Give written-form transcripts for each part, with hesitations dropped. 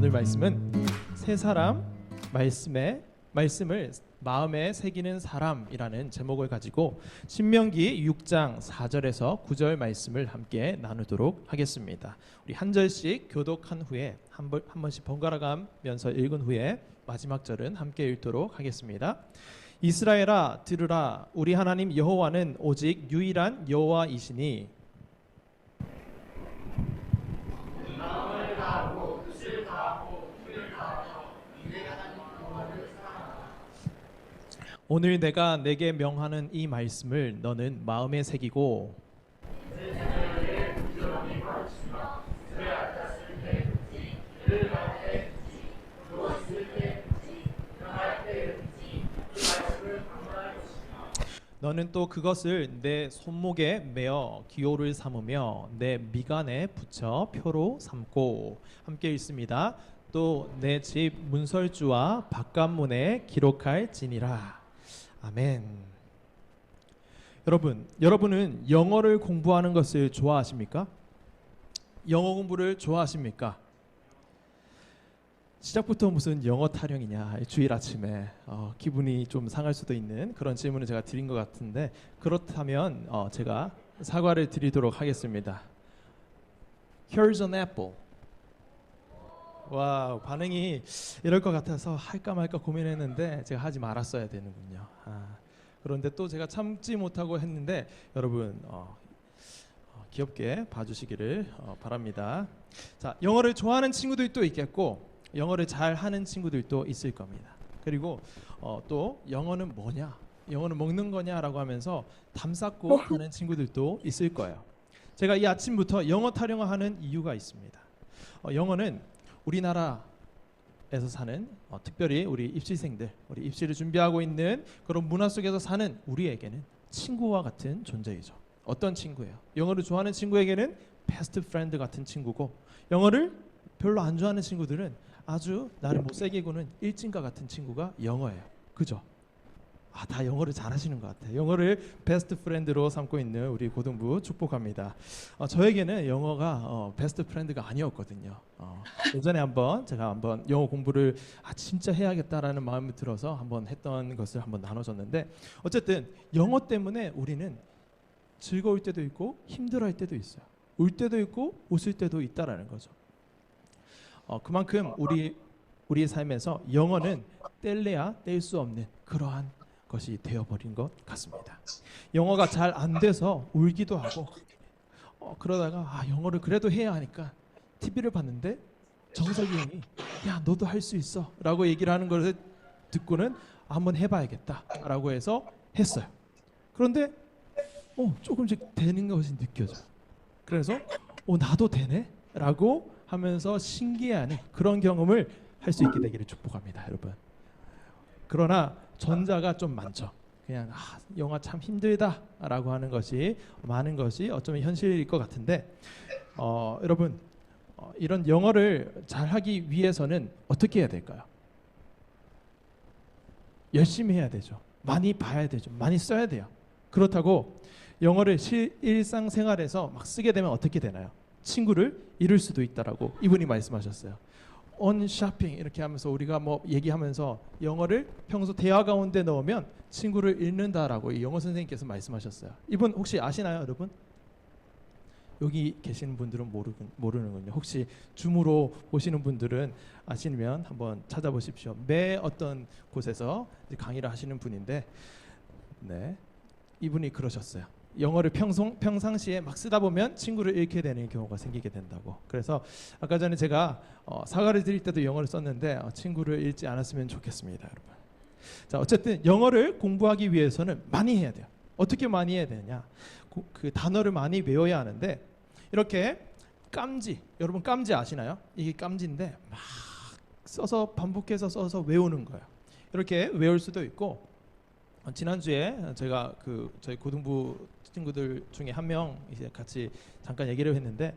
오늘 말씀은 세 사람 말씀을 마음에 새기는 사람이라는 제목을 가지고 신명기 6장 4절에서 9절 말씀을 함께 나누도록 하겠습니다. 우리 한 절씩 교독한 후에 한 번씩 번갈아 가면서 읽은 후에 마지막 절은 함께 읽도록 하겠습니다. 이스라엘아 들으라, 우리 하나님 여호와는 오직 유일한 여호와이시니 오늘 내가 내게 명하는 이 말씀을 너는 마음에 새기고 너는 또 그것을 내 손목에 매어 기호를 삼으며 내 미간에 붙여 표로 삼고, 함께 읽습니다. 또 내 집 문설주와 바깥문에 기록할지니라. 아멘. 여러분은 영어를 공부하는 것을 좋아하십니까? 영어 공부를 좋아하십니까? 시작부터 무슨 영어 타령이냐, 주일 아침에 기분이 좀 상할 수도 있는 그런 질문을 제가 드린 것 같은데, 그렇다면 제가 사과를 드리도록 하겠습니다. Here's an apple. 와, 반응이 이럴 것 같아서 할까 말까 고민했는데 제가 하지 말았어야 되는군요. 그런데 또 제가 참지 못하고 했는데 여러분 귀엽게 봐주시기를 바랍니다. 자, 영어를 좋아하는 친구들도 있겠고 영어를 잘하는 친구들도 있을 겁니다. 그리고 또 영어는 뭐냐, 영어는 먹는 거냐라고 하면서 담쌓고 하는 친구들도 있을 거예요. 제가 이 아침부터 영어 타령을 하는 이유가 있습니다. 영어는 우리나라에서 사는 특별히 우리 입시생들, 우리 입시를 준비하고 있는 그런 문화 속에서 사는 우리에게는 친구와 같은 존재이죠. 어떤 친구예요? 영어를 좋아하는 친구에게는 베스트 프렌드 같은 친구고, 영어를 별로 안 좋아하는 친구들은 아주 나를 못 새기고는 일진과 같은 친구가 영어예요. 그죠? 다 영어를 잘하시는 것 같아요. 영어를 베스트 프렌드로 삼고 있는 우리 고등부 축복합니다. 저에게는 영어가 베스트 프렌드가 아니었거든요. 예전에 제가 한번 영어 공부를 진짜 해야겠다라는 마음이 들어서 한번 했던 것을 한번 나눠줬는데, 어쨌든 영어 때문에 우리는 즐거울 때도 있고 힘들어할 때도 있어요. 울 때도 있고 웃을 때도 있다라는 거죠. 그만큼 우리의 삶에서 영어는 뗄래야 뗄 수 없는 그러한 것이 되어버린 것 같습니다. 영어가 잘 안 돼서 울기도 하고 그러다가 영어를 그래도 해야 하니까 TV를 봤는데 정석이 형이 야 너도 할 수 있어 라고 얘기를 하는 것을 듣고는 한번 해봐야겠다 라고 해서 했어요. 그런데 조금씩 되는 것이 느껴져요. 그래서 나도 되네 라고 하면서 신기해하는 그런 경험을 할 수 있게 되기를 축복합니다, 여러분. 그러나 전자가 좀 많죠. 그냥 영어 참 힘들다라고 하는 것이 많은 것이 어쩌면 현실일 것 같은데, 여러분 이런 영어를 잘하기 위해서는 어떻게 해야 될까요? 열심히 해야 되죠. 많이 봐야 되죠. 많이 써야 돼요. 그렇다고 영어를 일상생활에서 막 쓰게 되면 어떻게 되나요? 친구를 잃을 수도 있다라고 이분이 말씀하셨어요. on shopping 이렇게 하면서 우리가 얘기하면서 영어를 평소 대화 가운데 넣으면 친구를 잃는다라고 이 영어 선생님께서 말씀하셨어요. 이분 혹시 아시나요, 여러분? 여기 계시는 분들은 모르는군요. 혹시 줌으로 보시는 분들은 아시면 한번 찾아보십시오. 매 어떤 곳에서 강의를 하시는 분인데, 네, 이분이 그러셨어요. 영어를 평상시에 막 쓰다 보면 친구를 잃게 되는 경우가 생기게 된다고. 그래서 아까 전에 제가 사과를 드릴 때도 영어를 썼는데 친구를 잃지 않았으면 좋겠습니다, 여러분. 자, 어쨌든 영어를 공부하기 위해서는 많이 해야 돼요. 어떻게 많이 해야 되냐? 그 단어를 많이 외워야 하는데, 이렇게 깜지, 여러분 깜지 아시나요? 이게 깜지인데 막 반복해서 써서 외우는 거예요. 이렇게 외울 수도 있고, 지난주에 제가 저희 고등부 친구들 중에 한 명 이제 같이 잠깐 얘기를 했는데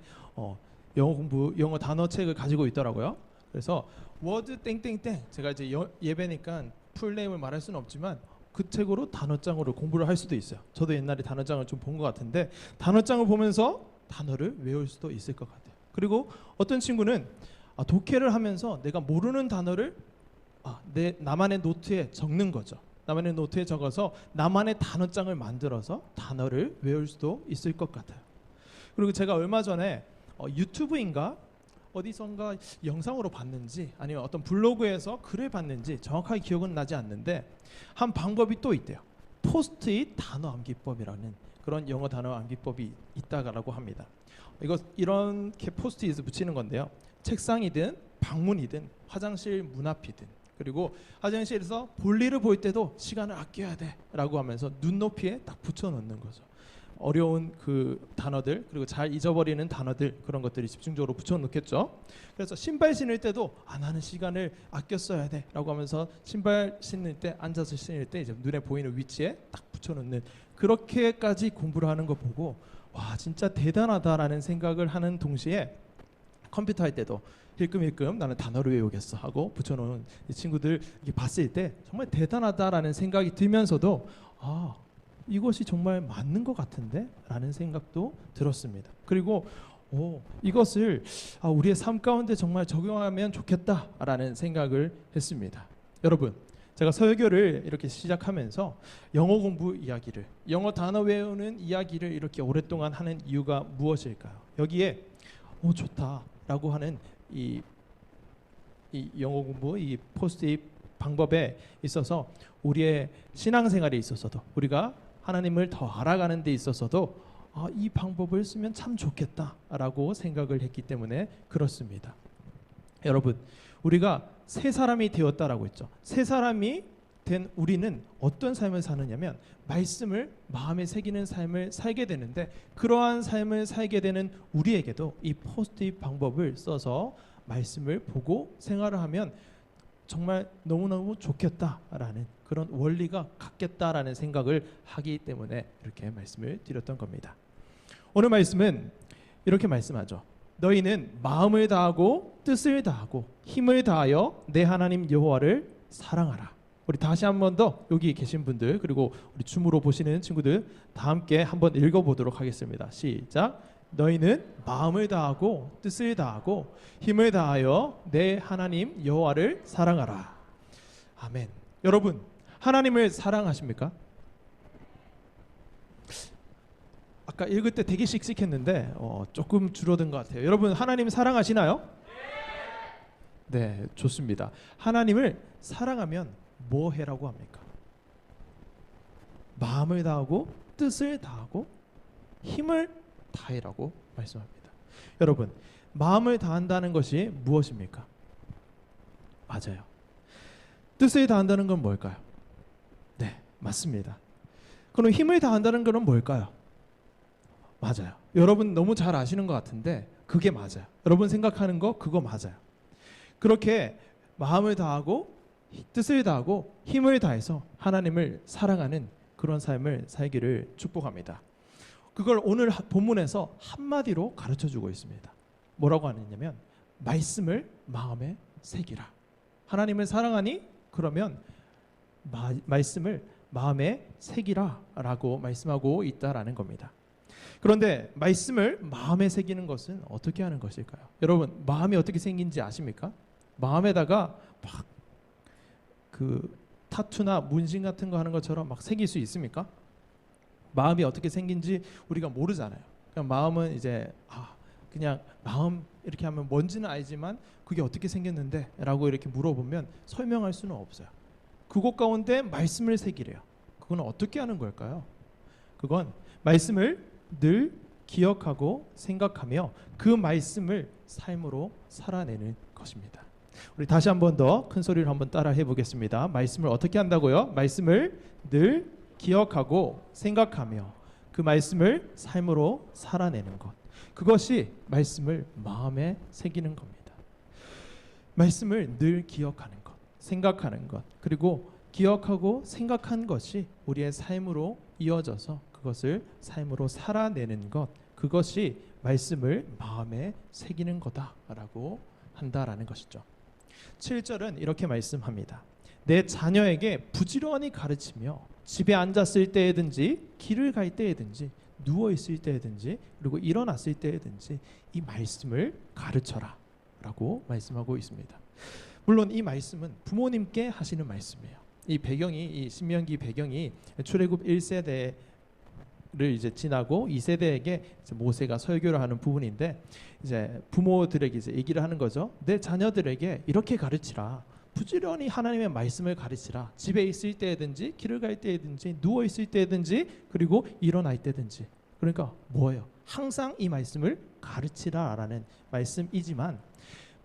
영어 단어책을 가지고 있더라고요. 그래서 워드 땡땡땡, 제가 이제 예배니까 풀네임을 말할 수는 없지만 그 책으로 단어장으로 공부를 할 수도 있어요. 저도 옛날에 단어장을 좀 본 것 같은데 단어장을 보면서 단어를 외울 수도 있을 것 같아요. 그리고 어떤 친구는 독해를 하면서 내가 모르는 단어를 나만의 노트에 적는 거죠. 나만의 노트에 적어서 나만의 단어장을 만들어서 단어를 외울 수도 있을 것 같아요. 그리고 제가 얼마 전에 유튜브인가 어디선가 영상으로 봤는지 아니면 어떤 블로그에서 글을 봤는지 정확하게 기억은 나지 않는데 한 방법이 또 있대요. 포스트잇 단어 암기법이라는 그런 영어 단어 암기법이 있다라고 합니다. 이렇게 포스트잇을 붙이는 건데요. 책상이든 방문이든 화장실 문 앞이든 그리고 화장실에서 볼일을 볼 때도 시간을 아껴야 돼라고 하면서 눈높이에 딱 붙여놓는 거죠. 어려운 그 단어들 그리고 잘 잊어버리는 단어들 그런 것들이 집중적으로 붙여놓겠죠. 그래서 신발 신을 때도 나는 시간을 아껴 써야 돼라고 하면서 신발 신을 때 앉아서 신을 때 이제 눈에 보이는 위치에 딱 붙여놓는 그렇게까지 공부를 하는 거 보고 와 진짜 대단하다라는 생각을 하는 동시에 컴퓨터 할 때도 힐끔힐끔 나는 단어를 외우겠어 하고 붙여놓은 이 친구들 봤을 때 정말 대단하다라는 생각이 들면서도 이것이 정말 맞는 것 같은데 라는 생각도 들었습니다. 그리고 이것을 우리의 삶 가운데 정말 적용하면 좋겠다라는 생각을 했습니다. 여러분 제가 설교를 이렇게 시작하면서 영어 공부 이야기를 영어 단어 외우는 이야기를 이렇게 오랫동안 하는 이유가 무엇일까요? 여기에 좋다라고 하는 이 영어 공부 이 포스트잇 방법에 있어서 우리의 신앙생활에 있어서도 우리가 하나님을 더 알아가는 데 있어서도 이 방법을 쓰면 참 좋겠다라고 생각을 했기 때문에 그렇습니다. 여러분 우리가 새 사람이 되었다라고 했죠. 새 사람이 된 우리는 어떤 삶을 사느냐면 말씀을 마음에 새기는 삶을 살게 되는데 그러한 삶을 살게 되는 우리에게도 이 포스트잇 방법을 써서 말씀을 보고 생활을 하면 정말 너무너무 좋겠다라는 그런 원리가 같겠다라는 생각을 하기 때문에 이렇게 말씀을 드렸던 겁니다. 오늘 말씀은 이렇게 말씀하죠. 너희는 마음을 다하고 뜻을 다하고 힘을 다하여 내 하나님 여호와를 사랑하라. 우리 다시 한 번 더 여기 계신 분들 그리고 우리 줌으로 보시는 친구들 다 함께 한번 읽어보도록 하겠습니다. 시작. 너희는 마음을 다하고 뜻을 다하고 힘을 다하여 내 하나님 여호와를 사랑하라. 아멘. 여러분 하나님을 사랑하십니까? 아까 읽을 때 되게 씩씩했는데 조금 줄어든 것 같아요. 여러분 하나님 사랑하시나요? 네, 좋습니다. 하나님을 사랑하면 뭐 해라고 합니까? 마음을 다하고 뜻을 다하고 힘을 다해라고 말씀합니다. 여러분 마음을 다한다는 것이 무엇입니까? 맞아요. 뜻을 다한다는 건 뭘까요? 네, 맞습니다. 그럼 힘을 다한다는 것은 뭘까요? 맞아요. 여러분 너무 잘 아시는 것 같은데 그게 맞아요. 여러분 생각하는 거 그거 맞아요. 그렇게 마음을 다하고 뜻을 다하고 힘을 다해서 하나님을 사랑하는 그런 삶을 살기를 축복합니다. 그걸 오늘 본문에서 한마디로 가르쳐주고 있습니다. 뭐라고 하느냐면 말씀을 마음에 새기라. 하나님을 사랑하니 그러면 말씀을 마음에 새기라 라고 말씀하고 있다라는 겁니다. 그런데 말씀을 마음에 새기는 것은 어떻게 하는 것일까요? 여러분 마음이 어떻게 생긴지 아십니까? 마음에다가 막 그 타투나 문신 같은 거 하는 것처럼 막 새길 수 있습니까? 마음이 어떻게 생긴지 우리가 모르잖아요. 그냥 마음은 이제 그냥 마음 이렇게 하면 뭔지는 알지만 그게 어떻게 생겼는데 라고 이렇게 물어보면 설명할 수는 없어요. 그것 가운데 말씀을 새기래요. 그건 어떻게 하는 걸까요? 그건 말씀을 늘 기억하고 생각하며 그 말씀을 삶으로 살아내는 것입니다. 우리 다시 한 번 더 큰 소리로 한번 따라 해보겠습니다. 말씀을 어떻게 한다고요? 말씀을 늘 기억하고 생각하며 그 말씀을 삶으로 살아내는 것. 그것이 말씀을 마음에 새기는 겁니다. 말씀을 늘 기억하는 것, 생각하는 것, 그리고 기억하고 생각한 것이 우리의 삶으로 이어져서 그것을 삶으로 살아내는 것, 그것이 말씀을 마음에 새기는 거다라고 한다라는 것이죠. 7절은 이렇게 말씀합니다. 내 자녀에게 부지런히 가르치며 집에 앉았을 때에든지 길을 갈 때에든지 누워 있을 때에든지 그리고 일어났을 때에든지 이 말씀을 가르쳐라 라고 말씀하고 있습니다. 물론 이 말씀은 부모님께 하시는 말씀이에요. 이 배경이, 이 신명기 배경이 출애굽 1세대를 이제 지나고 2세대에게 이제 모세가 설교를 하는 부분인데, 이제 부모들에게 이제 얘기를 하는 거죠. 내 자녀들에게 이렇게 가르치라. 부지런히 하나님의 말씀을 가르치라. 집에 있을 때든지, 길을 갈 때든지, 누워 있을 때든지, 그리고 일어날 때든지. 그러니까 뭐예요? 항상 이 말씀을 가르치라라는 말씀이지만,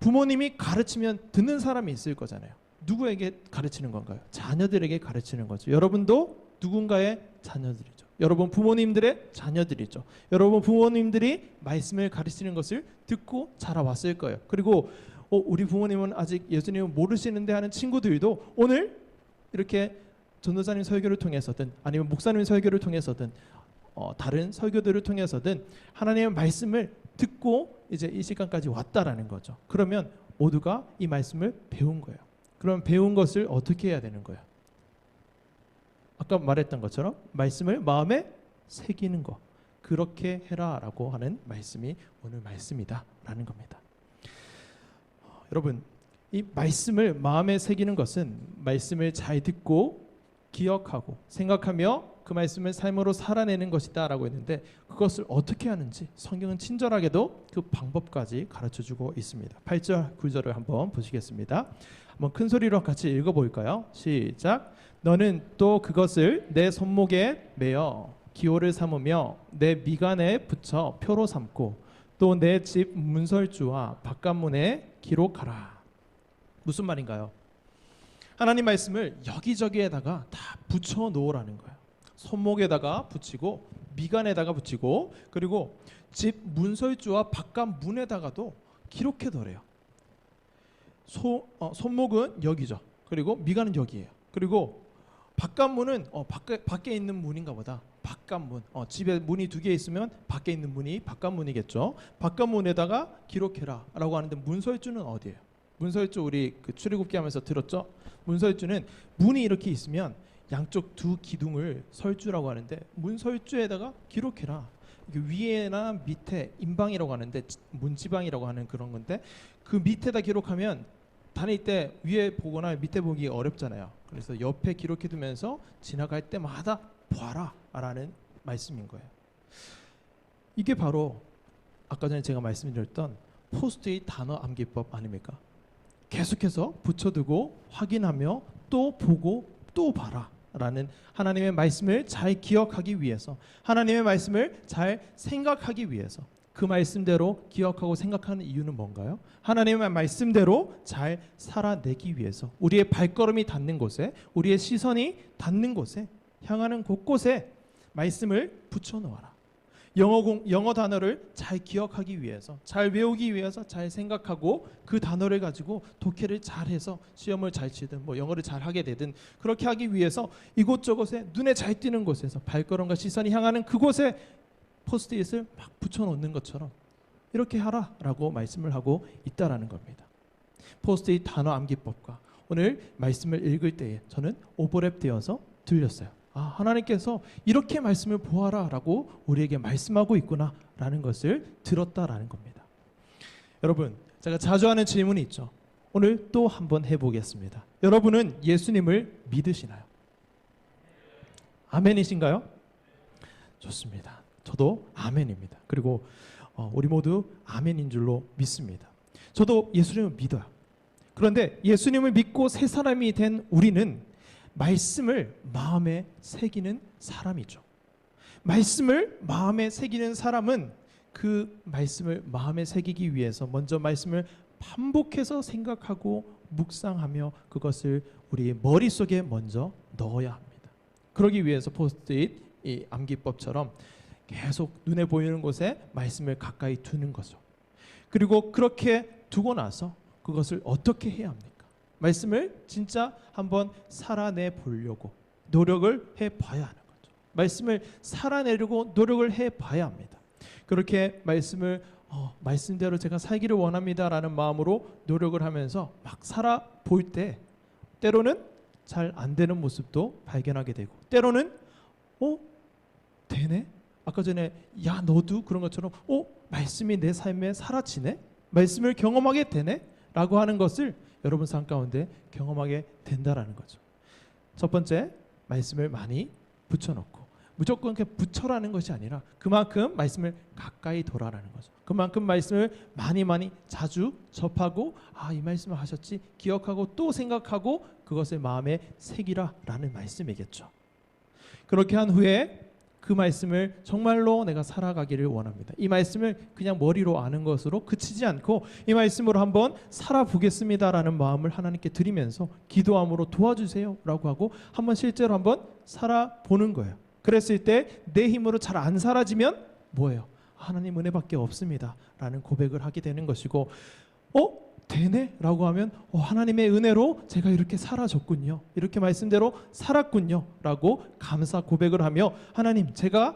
부모님이 가르치면 듣는 사람이 있을 거잖아요. 누구에게 가르치는 건가요? 자녀들에게 가르치는 거죠. 여러분도 누군가의 자녀들이죠. 여러분 부모님들의 자녀들이죠. 여러분 부모님들이 말씀을 가르치는 것을 듣고 자라왔을 거예요. 그리고 우리 부모님은 아직 예수님을 모르시는데 하는 친구들도 오늘 이렇게 전도사님 설교를 통해서든 아니면 목사님 설교를 통해서든 다른 설교들을 통해서든 하나님의 말씀을 듣고 이제 이 시간까지 왔다라는 거죠. 그러면 모두가 이 말씀을 배운 거예요. 그럼 배운 것을 어떻게 해야 되는 거예요? 아까 말했던 것처럼 말씀을 마음에 새기는 거, 그렇게 해라라고 하는 말씀이 오늘 말씀이다라는 겁니다. 여러분, 이 말씀을 마음에 새기는 것은 말씀을 잘 듣고 기억하고 생각하며 그 말씀을 삶으로 살아내는 것이다라고 했는데, 그것을 어떻게 하는지 성경은 친절하게도 그 방법까지 가르쳐주고 있습니다. 8절 9절을 한번 보시겠습니다. 한번 큰 소리로 같이 읽어볼까요? 시작. 너는 또 그것을 내 손목에 매어 기호를 삼으며 내 미간에 붙여 표로 삼고 또 내 집 문설주와 바깥문에 기록하라. 무슨 말인가요? 하나님 말씀을 여기저기에다가 다 붙여 놓으라는 거예요. 손목에다가 붙이고 미간에다가 붙이고 그리고 집 문설주와 바깥문에다가도 기록해 놓으래요. 손목은 여기죠. 그리고 미간은 여기예요. 그리고 바깥문은 밖에 있는 문인가 보다. 바깥문. 집에 문이 2개 있으면 밖에 있는 문이 바깥문이겠죠. 바깥문에다가 기록해라 라고 하는데, 문설주는 어디예요? 문설주 우리 그 출애굽기 하면서 들었죠? 문설주는 문이 이렇게 있으면 양쪽 2 기둥을 설주라고 하는데, 문설주에다가 기록해라. 위에나 밑에 임방이라고 하는데 문지방이라고 하는 그런 건데, 그 밑에다 기록하면 다닐 때 위에 보거나 밑에 보기 어렵잖아요. 그래서 옆에 기록해 두면서 지나갈 때마다 봐라 라는 말씀인 거예요. 이게 바로 아까 전에 제가 말씀드렸던 포스트잇 단어 암기법 아닙니까? 계속해서 붙여두고 확인하며 또 보고 또 봐라 라는 하나님의 말씀을 잘 기억하기 위해서, 하나님의 말씀을 잘 생각하기 위해서, 그 말씀대로 기억하고 생각하는 이유는 뭔가요? 하나님의 말씀대로 잘 살아내기 위해서, 우리의 발걸음이 닿는 곳에, 우리의 시선이 닿는 곳에, 향하는 곳곳에 말씀을 붙여놓아라. 영어 단어를 잘 기억하기 위해서, 잘 외우기 위해서 잘 생각하고 그 단어를 가지고 독해를 잘해서 시험을 잘 치든 영어를 잘 하게 되든, 그렇게 하기 위해서 이곳저곳에 눈에 잘 띄는 곳에서 발걸음과 시선이 향하는 그곳에 포스트잇을 막 붙여놓는 것처럼 이렇게 하라라고 말씀을 하고 있다라는 겁니다. 포스트잇 단어 암기법과 오늘 말씀을 읽을 때에 저는 오버랩되어서 들렸어요. 하나님께서 이렇게 말씀을 보아라라고 우리에게 말씀하고 있구나라는 것을 들었다라는 겁니다. 여러분, 제가 자주 하는 질문이 있죠. 오늘 또 한번 해보겠습니다. 여러분은 예수님을 믿으시나요? 아멘이신가요? 좋습니다. 저도 아멘입니다. 그리고 우리 모두 아멘인 줄로 믿습니다. 저도 예수님을 믿어요. 그런데 예수님을 믿고 새 사람이 된 우리는 말씀을 마음에 새기는 사람이죠. 말씀을 마음에 새기는 사람은 그 말씀을 마음에 새기기 위해서 먼저 말씀을 반복해서 생각하고 묵상하며 그것을 우리의 머릿속에 먼저 넣어야 합니다. 그러기 위해서 포스트잇 이 암기법처럼 계속 눈에 보이는 곳에 말씀을 가까이 두는 거죠. 그리고 그렇게 두고 나서 그것을 어떻게 해야 합니까? 말씀을 진짜 한번 살아내 보려고 노력을 해봐야 하는 거죠. 말씀을 살아내려고 노력을 해봐야 합니다. 그렇게 말씀을 말씀대로 제가 살기를 원합니다라는 마음으로 노력을 하면서 막 살아볼 때 때로는 잘 안 되는 모습도 발견하게 되고, 때로는 되네? 아까 전에 야 너도 그런 것처럼 말씀이 내 삶에 사라지네? 말씀을 경험하게 되네? 라고 하는 것을 여러분 삶 가운데 경험하게 된다라는 거죠. 첫 번째, 말씀을 많이 붙여놓고, 무조건 그냥 붙여라는 것이 아니라 그만큼 말씀을 가까이 둬라라는 거죠. 그만큼 말씀을 많이 자주 접하고, 이 말씀을 하셨지 기억하고 또 생각하고 그것을 마음에 새기라라는 말씀이겠죠. 그렇게 한 후에 그 말씀을 정말로 내가 살아가기를 원합니다. 이 말씀을 그냥 머리로 아는 것으로 그치지 않고 이 말씀으로 한번 살아보겠습니다라는 마음을 하나님께 드리면서 기도함으로 도와주세요라고 하고 한번 실제로 한번 살아보는 거예요. 그랬을 때 내 힘으로 잘 안 사라지면 뭐예요? 하나님 은혜밖에 없습니다 라는 고백을 하게 되는 것이고, 되네? 라고 하면 하나님의 은혜로 제가 이렇게 살아졌군요, 이렇게 말씀대로 살았군요 라고 감사 고백을 하며, 하나님 제가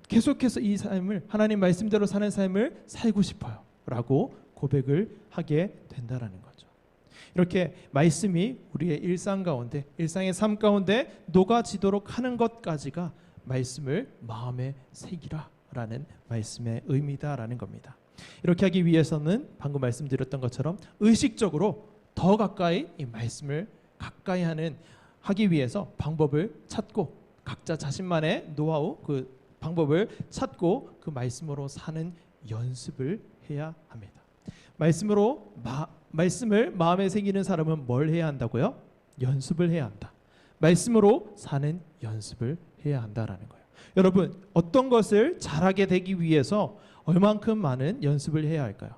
계속해서 이 삶을 하나님 말씀대로 사는 삶을 살고 싶어요 라고 고백을 하게 된다라는 거죠. 이렇게 말씀이 우리의 일상 가운데, 일상의 삶 가운데 녹아지도록 하는 것까지가 말씀을 마음에 새기라 라는 말씀의 의미다라는 겁니다. 이렇게 하기 위해서는 방금 말씀드렸던 것처럼 의식적으로 더 가까이 이 말씀을 가까이 하기 위해서 방법을 찾고, 각자 자신만의 노하우, 그 방법을 찾고 그 말씀으로 사는 연습을 해야 합니다. 말씀을 마음에 새기는 사람은 뭘 해야 한다고요? 연습을 해야 한다. 말씀으로 사는 연습을 해야 한다라는 거예요. 여러분, 어떤 것을 잘하게 되기 위해서 얼만큼 많은 연습을 해야 할까요?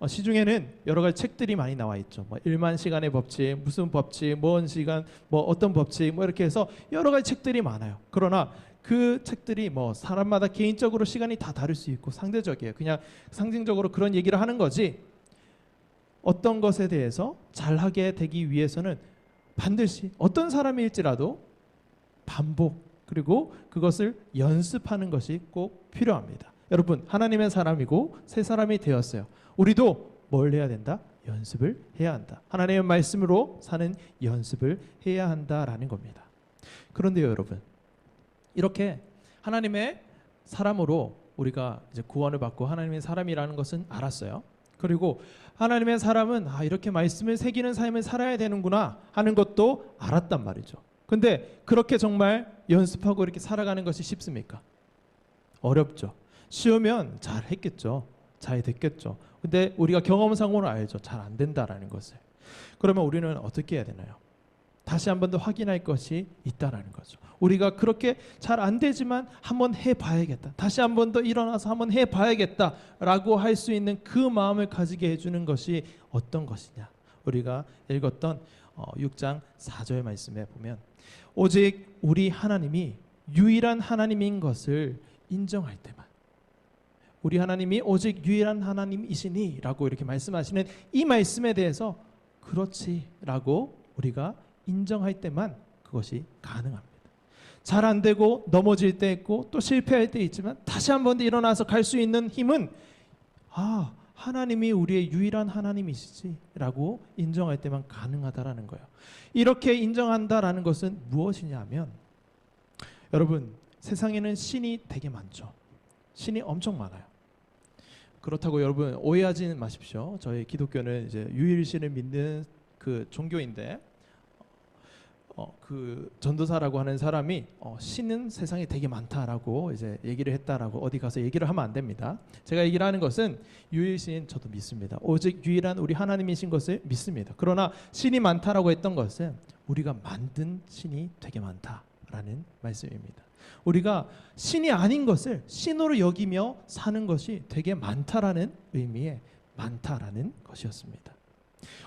시중에는 여러 가지 책들이 많이 나와 있죠. 1만 시간의 법칙, 무슨 법칙, 뭔 시간, 어떤 법칙, 이렇게 해서 여러 가지 책들이 많아요. 그러나 그 책들이 사람마다 개인적으로 시간이 다 다를 수 있고 상대적이에요. 그냥 상징적으로 그런 얘기를 하는 거지, 어떤 것에 대해서 잘하게 되기 위해서는 반드시 어떤 사람일지라도 반복, 그리고 그것을 연습하는 것이 꼭 필요합니다. 여러분, 하나님의 사람이고 새 사람이 되었어요. 우리도 뭘 해야 된다? 연습을 해야 한다. 하나님의 말씀으로 사는 연습을 해야 한다라는 겁니다. 그런데요, 여러분, 이렇게 하나님의 사람으로 우리가 이제 구원을 받고 하나님의 사람이라는 것은 알았어요. 그리고 하나님의 사람은 이렇게 말씀을 새기는 삶을 살아야 되는구나 하는 것도 알았단 말이죠. 근데 그렇게 정말 연습하고 이렇게 살아가는 것이 쉽습니까? 어렵죠. 쉬우면 잘 했겠죠. 잘 됐겠죠. 근데 우리가 경험상으로 알죠. 잘 안 된다라는 것을. 그러면 우리는 어떻게 해야 되나요? 다시 한 번 더 확인할 것이 있다라는 거죠. 우리가 그렇게 잘 안 되지만 한번 해봐야겠다, 다시 한 번 더 일어나서 한번 해봐야겠다라고 할 수 있는 그 마음을 가지게 해주는 것이 어떤 것이냐. 우리가 읽었던 6장 4절 말씀에 보면, 오직 우리 하나님이 유일한 하나님인 것을 인정할 때만, 우리 하나님이 오직 유일한 하나님이시니 라고 이렇게 말씀하시는 이 말씀에 대해서 그렇지 라고 우리가 인정할 때만 그것이 가능합니다. 잘 안 되고 넘어질 때 있고 또 실패할 때 있지만 다시 한 번 더 일어나서 갈 수 있는 힘은 하나님이 우리의 유일한 하나님이시지 라고 인정할 때만 가능하다라는 거예요. 이렇게 인정한다라는 것은 무엇이냐면, 여러분, 세상에는 신이 되게 많죠. 신이 엄청 많아요. 그렇다고 여러분 오해하지는 마십시오. 저희 기독교는 이제 유일신을 믿는 그 종교인데, 그 전도사라고 하는 사람이 신은 세상에 되게 많다라고 이제 얘기를 했다라고 어디 가서 얘기를 하면 안 됩니다. 제가 얘기를 하는 것은 유일신 저도 믿습니다. 오직 유일한 우리 하나님이신 것을 믿습니다. 그러나 신이 많다라고 했던 것은 우리가 만든 신이 되게 많다라는 말씀입니다. 우리가 신이 아닌 것을 신으로 여기며 사는 것이 되게 많다라는 의미의 많다라는 것이었습니다.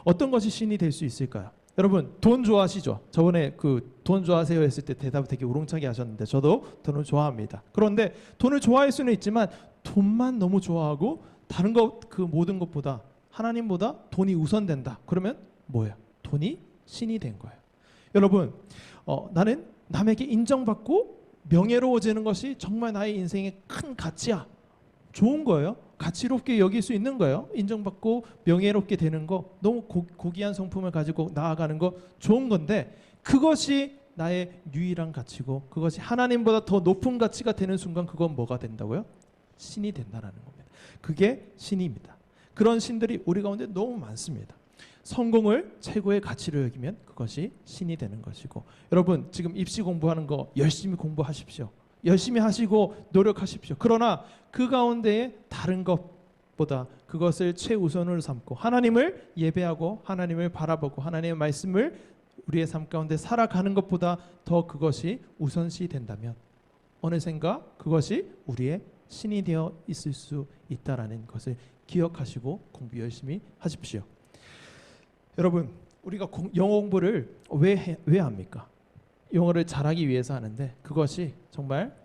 어떤 것이 신이 될 수 있을까요? 여러분, 돈 좋아하시죠? 저번에 그 돈 좋아하세요 했을 때 대답 되게 우렁차게 하셨는데 저도 돈을 좋아합니다. 그런데 돈을 좋아할 수는 있지만 돈만 너무 좋아하고 다른 것, 그 모든 것보다 하나님보다 돈이 우선된다. 그러면 뭐예요? 돈이 신이 된 거예요. 여러분, 나는 남에게 인정받고 명예로워지는 것이 정말 나의 인생의 큰 가치야. 좋은 거예요. 가치롭게 여길 수 있는 거예요. 인정받고 명예롭게 되는 거, 너무 고귀한 성품을 가지고 나아가는 거 좋은 건데, 그것이 나의 유일한 가치고 그것이 하나님보다 더 높은 가치가 되는 순간 그건 뭐가 된다고요? 신이 된다라는 겁니다. 그게 신입니다. 그런 신들이 우리 가운데 너무 많습니다. 성공을 최고의 가치로 여기면 그것이 신이 되는 것이고, 여러분 지금 입시 공부하는 거 열심히 공부하십시오. 열심히 하시고 노력하십시오. 그러나 그 가운데에 다른 것보다 그것을 최우선으로 삼고 하나님을 예배하고 하나님을 바라보고 하나님의 말씀을 우리의 삶 가운데 살아가는 것보다 더 그것이 우선시 된다면 어느샌가 그것이 우리의 신이 되어 있을 수 있다라는 것을 기억하시고 공부 열심히 하십시오. 여러분, 우리가 영어 공부를 왜 합니까? 영어를 잘하기 위해서 하는데 그것이 정말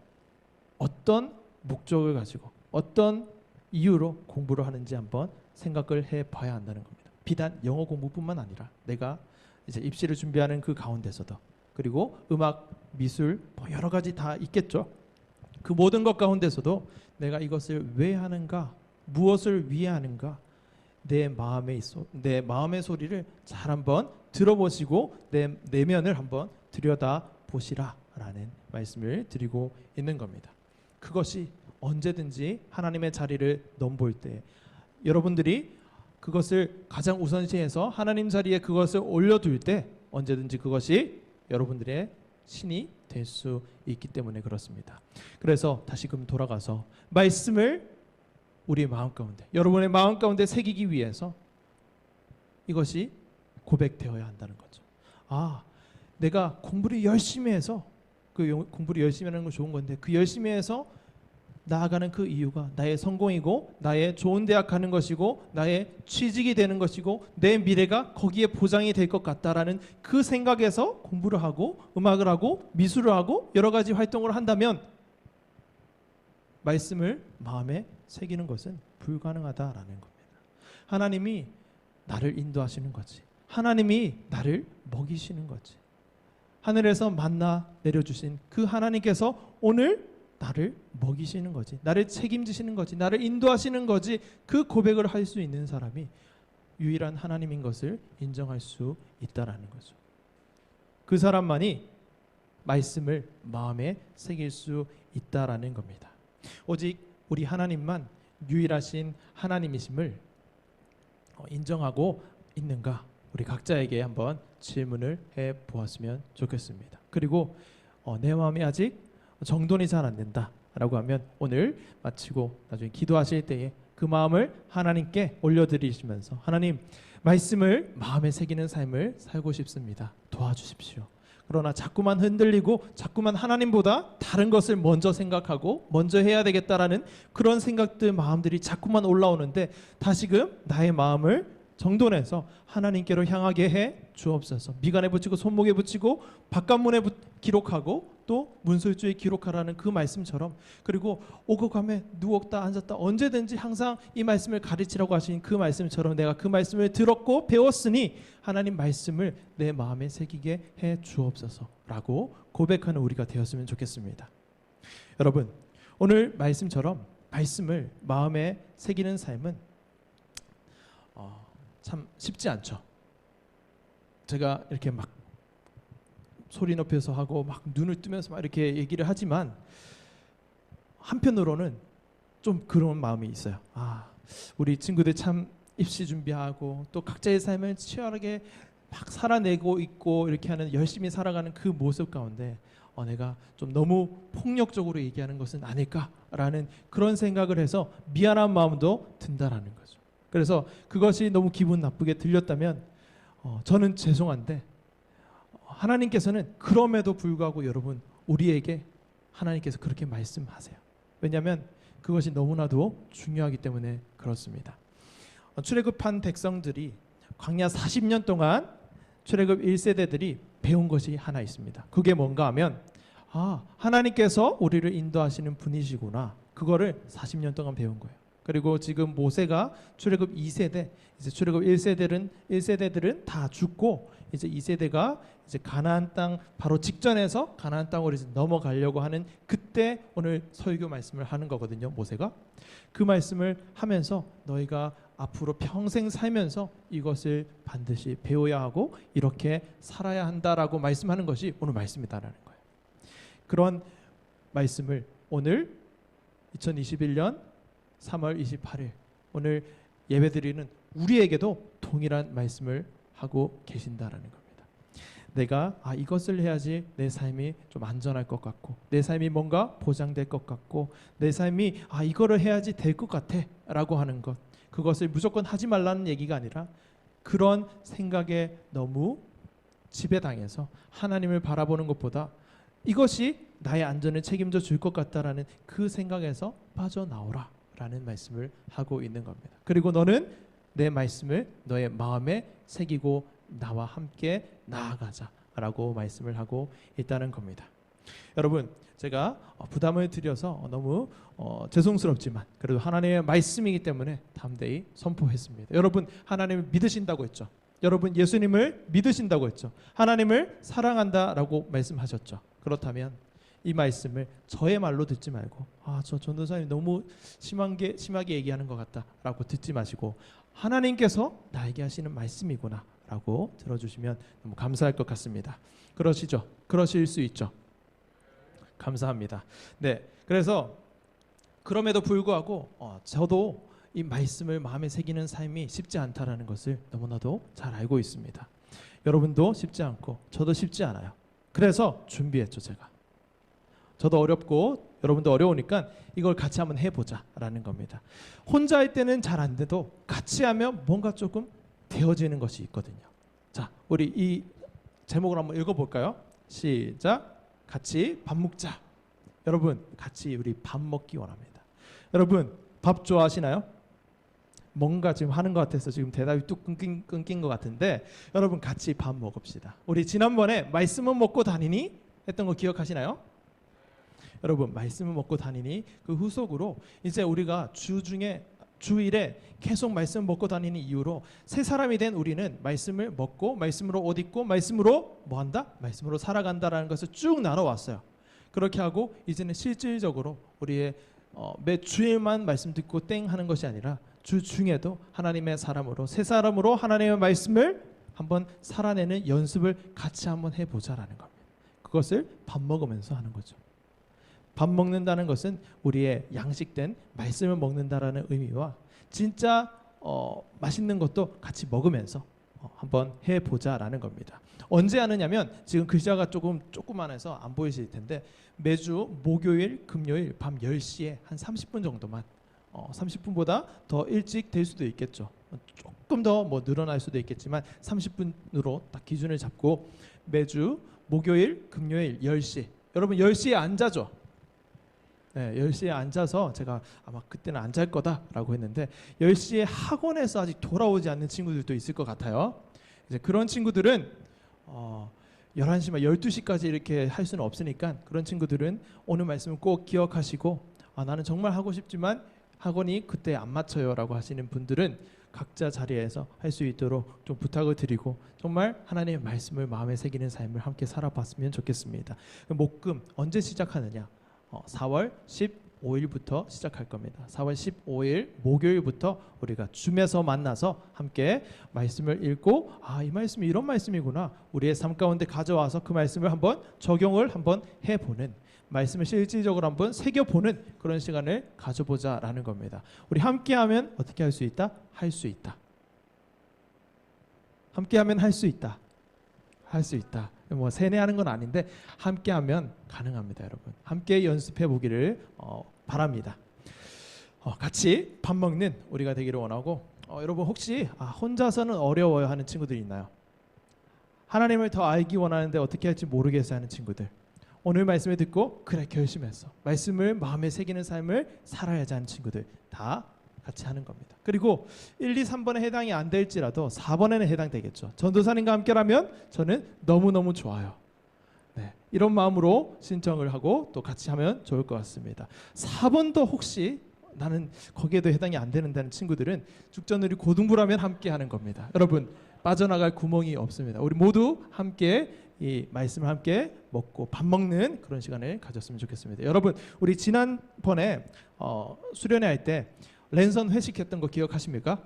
어떤 목적을 가지고 어떤 이유로 공부를 하는지 한번 생각을 해봐야 한다는 겁니다. 비단 영어 공부뿐만 아니라 내가 이제 입시를 준비하는 그 가운데서도, 그리고 음악, 미술 뭐 여러 가지 다 있겠죠. 그 모든 것 가운데서도 내가 이것을 왜 하는가, 무엇을 위해 하는가, 내 마음의 소리를 잘 한번 들어보시고 내 내면을 한번 들여다 보시라라는 말씀을 드리고 있는 겁니다. 그것이 언제든지 하나님의 자리를 넘볼 때 여러분들이 그것을 가장 우선시해서 하나님 자리에 그것을 올려둘 때 언제든지 그것이 여러분들의 신이 될 수 있기 때문에 그렇습니다. 그래서 다시금 돌아가서 말씀을 우리의 마음 가운데, 여러분의 마음 가운데 새기기 위해서 이것이 고백되어야 한다는 거죠. 아, 내가 공부를 열심히 해서, 그 공부를 열심히 하는 건 좋은 건데 그 열심히 해서 나아가는 그 이유가 나의 성공이고 나의 좋은 대학 가는 것이고 나의 취직이 되는 것이고 내 미래가 거기에 보장이 될 것 같다라는 그 생각에서 공부를 하고 음악을 하고 미술을 하고 여러 가지 활동을 한다면 말씀을 마음에 새기는 것은 불가능하다라는 겁니다. 하나님이 나를 인도하시는 거지. 하나님이 나를 먹이시는 거지. 하늘에서 만나 내려주신 그 하나님께서 오늘 나를 먹이시는 거지. 나를 책임지시는 거지. 나를 인도하시는 거지. 그 고백을 할 수 있는 사람이 유일한 하나님인 것을 인정할 수 있다라는 거죠. 그 사람만이 말씀을 마음에 새길 수 있다라는 겁니다. 오직 우리 하나님만 유일하신 하나님이심을 인정하고 있는가? 우리 각자에게 한번 질문을 해 보았으면 좋겠습니다. 그리고 내 마음이 아직 정돈이 잘 안 된다라고 하면 오늘 마치고 나중에 기도하실 때에 그 마음을 하나님께 올려드리시면서 하나님, 말씀을 마음에 새기는 삶을 살고 싶습니다. 도와주십시오. 그러나 자꾸만 흔들리고 자꾸만 하나님보다 다른 것을 먼저 생각하고 먼저 해야 되겠다라는 그런 생각들, 마음들이 자꾸만 올라오는데 다시금 나의 마음을 정돈해서 하나님께로 향하게 해 주옵소서. 미간에 붙이고 손목에 붙이고 바깥문에 기록하고 또 문설주에 기록하라는 그 말씀처럼, 그리고 오고 가면 누웠다 앉았다 언제든지 항상 이 말씀을 가르치라고 하신 그 말씀처럼 내가 그 말씀을 들었고 배웠으니 하나님 말씀을 내 마음에 새기게 해 주옵소서라고 고백하는 우리가 되었으면 좋겠습니다. 여러분, 오늘 말씀처럼 말씀을 마음에 새기는 삶은 참 쉽지 않죠. 제가 이렇게 막 소리 높여서 하고 막 눈을 뜨면서 막 이렇게 얘기를 하지만 한편으로는 좀 그런 마음이 있어요. 아, 우리 친구들 참 입시 준비하고 또 각자의 삶을 치열하게 막 살아내고 있고 이렇게 하는, 열심히 살아가는 그 모습 가운데 내가 좀 너무 폭력적으로 얘기하는 것은 아닐까라는 그런 생각을 해서 미안한 마음도 든다라는 거죠. 그래서 그것이 너무 기분 나쁘게 들렸다면 저는 죄송한데 하나님께서는 그럼에도 불구하고 여러분, 우리에게 하나님께서 그렇게 말씀하세요. 왜냐하면 그것이 너무나도 중요하기 때문에 그렇습니다. 출애굽한 백성들이 광야 40년 동안 출애굽 1세대들이 배운 것이 하나 있습니다. 그게 뭔가 하면 하나님께서 우리를 인도하시는 분이시구나. 그거를 40년 동안 배운 거예요. 그리고 지금 모세가 출애굽 2세대, 이제 출애굽 1세대들은 다 죽고 이제 2세대가 이제 가나안 땅 바로 직전에서 가나안 땅으로 이제 넘어가려고 하는 그때 오늘 설교 말씀을 하는 거거든요. 모세가 그 말씀을 하면서 너희가 앞으로 평생 살면서 이것을 반드시 배워야 하고 이렇게 살아야 한다라고 말씀하는 것이 오늘 말씀이다라는 거예요. 그런 말씀을 오늘 2021년 3월 28일 오늘 예배드리는 우리에게도 동일한 말씀을 하고 계신다라는 겁니다. 내가 이것을 해야지 내 삶이 좀 안전할 것 같고, 내 삶이 뭔가 보장될 것 같고, 내 삶이 이거를 해야지 될 것 같아 라고 하는 것, 그것을 무조건 하지 말라는 얘기가 아니라 그런 생각에 너무 지배당해서 하나님을 바라보는 것보다 이것이 나의 안전을 책임져 줄 것 같다라는 그 생각에서 빠져나오라 라는 말씀을 하고 있는 겁니다. 그리고 너는 내 말씀을 너의 마음에 새기고 나와 함께 나아가자 라고 말씀을 하고 있다는 겁니다. 여러분, 제가 부담을 드려서 너무 죄송스럽지만 그래도 하나님의 말씀이기 때문에 담대히 선포했습니다. 여러분, 하나님을 믿으신다고 했죠. 여러분, 예수님을 믿으신다고 했죠. 하나님을 사랑한다라고 말씀하셨죠. 그렇다면 이 말씀을 저의 말로 듣지 말고 저 전도사님 너무 심하게 얘기하는 것 같다라고 듣지 마시고 하나님께서 나에게 하시는 말씀이구나 라고 들어주시면 너무 감사할 것 같습니다. 그러시죠? 그러실 수 있죠? 감사합니다. 네, 그래서 그럼에도 불구하고 저도 이 말씀을 마음에 새기는 삶이 쉽지 않다라는 것을 너무나도 잘 알고 있습니다. 여러분도 쉽지 않고 저도 쉽지 않아요. 그래서 준비했죠. 제가. 저도 어렵고 여러분도 어려우니까 이걸 같이 한번 해보자라는 겁니다. 혼자 할 때는 잘 안 돼도 같이 하면 뭔가 조금 되어지는 것이 있거든요. 자, 우리 이 제목을 한번 읽어볼까요? 시작. 같이 밥 먹자. 여러분, 같이 우리 밥 먹기 원합니다. 여러분, 밥 좋아하시나요? 뭔가 지금 하는 것 같아서 지금 대답이 뚝 끊긴 것 같은데, 여러분 같이 밥 먹읍시다. 우리 지난번에 말씀은 먹고 다니니 했던 거 기억하시나요? 여러분, 말씀을 먹고 다니니 그 후속으로 이제 우리가 주일에 계속 말씀 먹고 다니는 이유로 새 사람이 된 우리는 말씀을 먹고 말씀으로 옷 입고 말씀으로 뭐 한다? 말씀으로 살아간다라는 것을 쭉 나눠왔어요. 그렇게 하고 이제는 실질적으로 우리의 매 주일만 말씀 듣고 땡 하는 것이 아니라 주 중에도 하나님의 사람으로 새 사람으로 하나님의 말씀을 한번 살아내는 연습을 같이 한번 해보자라는 겁니다. 그것을 밥 먹으면서 하는 거죠. 밥 먹는다는 것은 우리의 양식된 말씀을 먹는다라는 의미와 진짜 맛있는 것도 같이 먹으면서 한번 해보자라는 겁니다. 언제 하느냐면 지금 글자가 조그만해서 안 보이실 텐데 매주 목요일, 금요일 밤 10시에 한 30분 정도만 30분보다 더 일찍 될 수도 있겠죠. 조금 더 늘어날 수도 있겠지만 30분으로 딱 기준을 잡고 매주 목요일, 금요일 10시 여러분 10시에 앉아죠. 네, 10시에 앉아서 제가 아마 그때는 안 잘 거다라고 했는데 10시에 학원에서 아직 돌아오지 않는 친구들도 있을 것 같아요. 이제 그런 친구들은 11시, 12시까지 이렇게 할 수는 없으니까 그런 친구들은 오늘 말씀을 꼭 기억하시고 나는 정말 하고 싶지만 학원이 그때 안 맞춰요라고 하시는 분들은 각자 자리에서 할 수 있도록 좀 부탁을 드리고 정말 하나님의 말씀을 마음에 새기는 삶을 함께 살아봤으면 좋겠습니다. 목금 언제 시작하느냐? 4월 15일부터 시작할 겁니다. 4월 15일 목요일부터 우리가 줌에서 만나서 함께 말씀을 읽고 이 말씀이 이런 말씀이구나 우리의 삶 가운데 가져와서 그 말씀을 한번 적용을 한번 해보는 말씀을 실질적으로 한번 새겨보는 그런 시간을 가져보자라는 겁니다. 우리 함께하면 어떻게 할 수 있다? 할 수 있다. 함께하면 할 수 있다. 할 수 있다. 세뇌하는 건 아닌데 함께하면 가능합니다. 여러분 함께 연습해 보기를 바랍니다. 같이 밥 먹는 우리가 되기를 원하고 여러분 혹시 혼자서는 어려워요 하는 친구들 있나요? 하나님을 더 알기 원하는데 어떻게 할지 모르겠어 하는 친구들 오늘 말씀을 듣고 그래 결심했어 말씀을 마음에 새기는 삶을 살아야지 하는 친구들 다 같이 하는 겁니다. 그리고 1, 2, 3번에 해당이 안 될지라도 4번에는 해당되겠죠. 전도사님과 함께라면 저는 너무너무 좋아요. 네, 이런 마음으로 신청을 하고 또 같이 하면 좋을 것 같습니다. 4번도 혹시 나는 거기에도 해당이 안 되는다는 친구들은 죽전우리 고등부라면 함께 하는 겁니다. 여러분 빠져나갈 구멍이 없습니다. 우리 모두 함께 이 말씀을 함께 먹고 밥 먹는 그런 시간을 가졌으면 좋겠습니다. 여러분 우리 지난번에 수련회 할 때 랜선 회식했던 거 기억하십니까?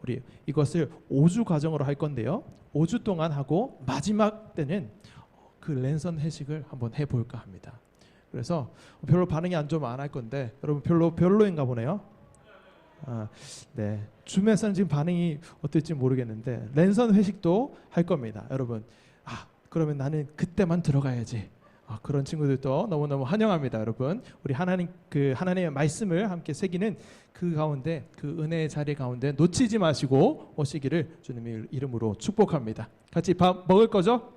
우리 이것을 5주 과정으로 할 건데요. 5주 동안 하고 마지막 때는 그 랜선 회식을 한번 해볼까 합니다. 그래서 별로 반응이 안 좋으면 안 할 건데 여러분 별로인가 보네요. 네. 줌에서는 지금 반응이 어떨지 모르겠는데 랜선 회식도 할 겁니다. 여러분, 그러면 나는 그때만 들어가야지. 그런 친구들도 너무너무 환영합니다. 여러분, 우리 하나님의 말씀을 함께 새기는 그 가운데, 그 은혜의 자리 가운데 놓치지 마시고 오시기를 주님의 이름으로 축복합니다. 같이 밥 먹을 거죠?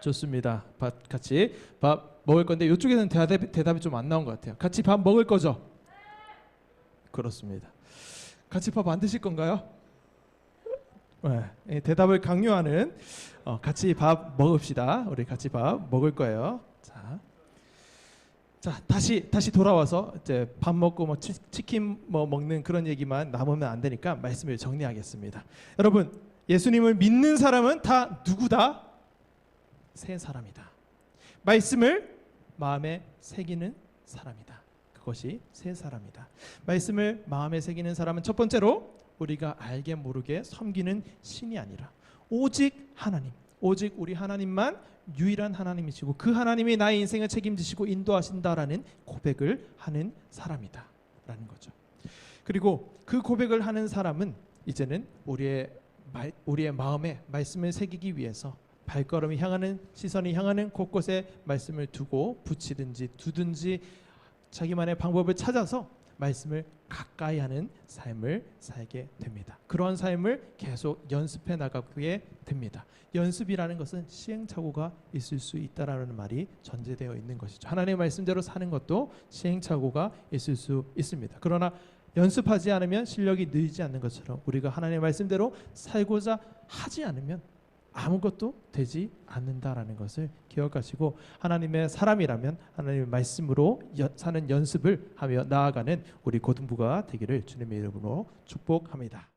좋습니다. 같이 밥 먹을 건데 이쪽에서는 대답이 좀 안 나온 것 같아요. 같이 밥 먹을 거죠? 그렇습니다. 같이 밥 안 드실 건가요? 네, 대답을 강요하는 같이 밥 먹읍시다. 우리 같이 밥 먹을 거예요. 자, 다시 돌아와서 이제 밥 먹고 뭐 치킨 뭐 먹는 그런 얘기만 남으면 안 되니까 말씀을 정리하겠습니다. 여러분, 예수님을 믿는 사람은 다 누구다? 새 사람이다. 말씀을 마음에 새기는 사람이다. 그것이 새 사람이다. 말씀을 마음에 새기는 사람은 첫 번째로 우리가 알게 모르게 섬기는 신이 아니라 오직 하나님, 오직 우리 하나님만 유일한 하나님이시고 그 하나님이 나의 인생을 책임지시고 인도하신다라는 고백을 하는 사람이다 라는 거죠. 그리고 그 고백을 하는 사람은 이제는 우리의 마음에 말씀을 새기기 위해서 발걸음이 향하는, 시선이 향하는 곳곳에 말씀을 두고 붙이든지 두든지 자기만의 방법을 찾아서 말씀을 가까이 하는 삶을 살게 됩니다. 그러한 삶을 계속 연습해 나가게 됩니다. 연습이라는 것은 시행착오가 있을 수 있다라는 말이 전제되어 있는 것이죠. 하나님의 말씀대로 사는 것도 시행착오가 있을 수 있습니다. 그러나 연습하지 않으면 실력이 늘지 않는 것처럼 우리가 하나님의 말씀대로 살고자 하지 않으면 아무것도 되지 않는다라는 것을 기억하시고 하나님의 사람이라면 하나님의 말씀으로 사는 연습을 하며 나아가는 우리 고등부가 되기를 주님의 이름으로 축복합니다.